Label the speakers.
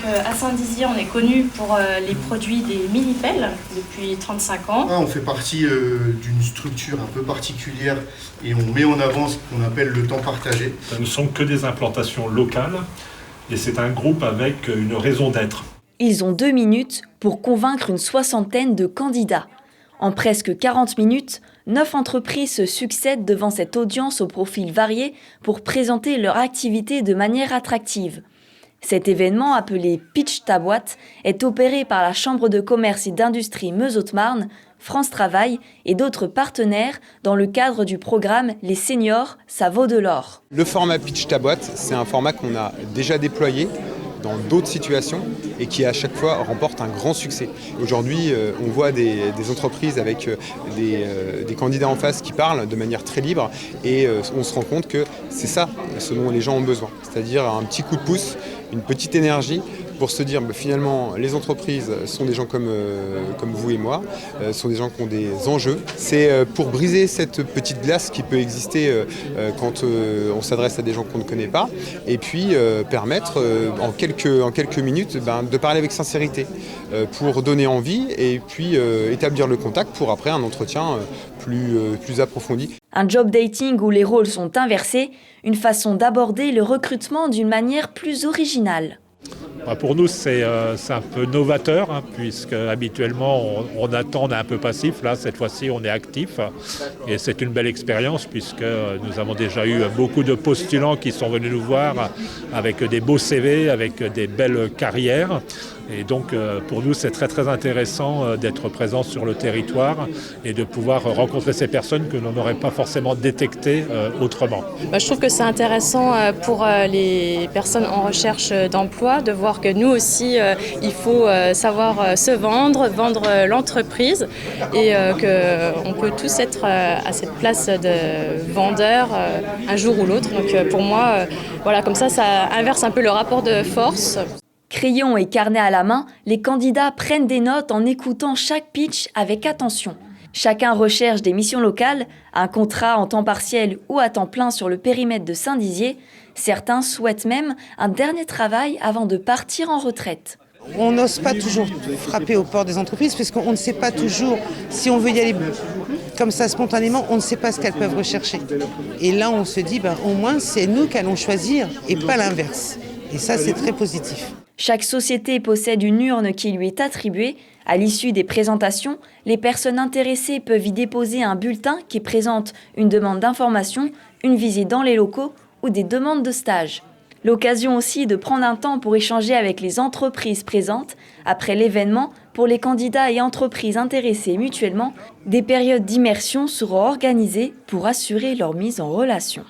Speaker 1: à Saint-Dizier, on est connu pour les produits des mini-pelles depuis 35 ans.
Speaker 2: On fait partie d'une structure un peu particulière et on met en avant ce qu'on appelle le temps partagé.
Speaker 3: Ce ne sont que des implantations locales et c'est un groupe avec une raison d'être.
Speaker 4: Ils ont 2 minutes pour convaincre une soixantaine de candidats. En presque 40 minutes, 9 entreprises se succèdent devant cette audience aux profils variés pour présenter leur activité de manière attractive. Cet événement, appelé Pitch ta boîte, est opéré par la Chambre de commerce et d'industrie Meuse-Haute-Marne, France Travail et d'autres partenaires dans le cadre du programme Les Seniors, ça vaut de l'or.
Speaker 5: Le format Pitch ta boîte, c'est un format qu'on a déjà déployé dans d'autres situations et qui à chaque fois remporte un grand succès. Aujourd'hui, on voit des entreprises avec des candidats en face qui parlent de manière très libre et on se rend compte que c'est ça ce dont les gens ont besoin, c'est-à-dire un petit coup de pouce, une petite énergie pour se dire finalement les entreprises sont des gens comme vous et moi, sont des gens qui ont des enjeux. C'est pour briser cette petite glace qui peut exister quand on s'adresse à des gens qu'on ne connaît pas et puis permettre en quelques minutes de parler avec sincérité pour donner envie et puis établir le contact pour après un entretien plus approfondi.
Speaker 4: Un job dating où les rôles sont inversés, une façon d'aborder le recrutement d'une manière plus originale.
Speaker 3: Pour nous, c'est un peu novateur, puisque habituellement, on attend, on est un peu passif. Là, cette fois-ci, on est actif. Et c'est une belle expérience, puisque nous avons déjà eu beaucoup de postulants qui sont venus nous voir avec des beaux CV, avec des belles carrières. Et donc, pour nous, c'est très, très intéressant d'être présent sur le territoire et de pouvoir rencontrer ces personnes que l'on n'aurait pas forcément détectées autrement.
Speaker 1: Je trouve que c'est intéressant pour les personnes en recherche d'emploi de voir que nous aussi, il faut savoir se vendre l'entreprise et qu'on peut tous être à cette place de vendeur un jour ou l'autre. Donc pour moi, comme ça inverse un peu le rapport de force.
Speaker 4: Crayon et carnet à la main, les candidats prennent des notes en écoutant chaque pitch avec attention. Chacun recherche des missions locales, un contrat en temps partiel ou à temps plein sur le périmètre de Saint-Dizier. Certains souhaitent même un dernier travail avant de partir en retraite.
Speaker 6: On n'ose pas toujours frapper aux portes des entreprises parce qu'on ne sait pas toujours, si on veut y aller comme ça spontanément, on ne sait pas ce qu'elles peuvent rechercher. Et là, on se dit, au moins, c'est nous qui allons choisir et pas l'inverse. Et ça, c'est très positif.
Speaker 4: Chaque société possède une urne qui lui est attribuée. À l'issue des présentations, les personnes intéressées peuvent y déposer un bulletin qui présente une demande d'information, une visite dans les locaux ou des demandes de stage. L'occasion aussi de prendre un temps pour échanger avec les entreprises présentes. Après l'événement, pour les candidats et entreprises intéressées mutuellement, des périodes d'immersion seront organisées pour assurer leur mise en relation.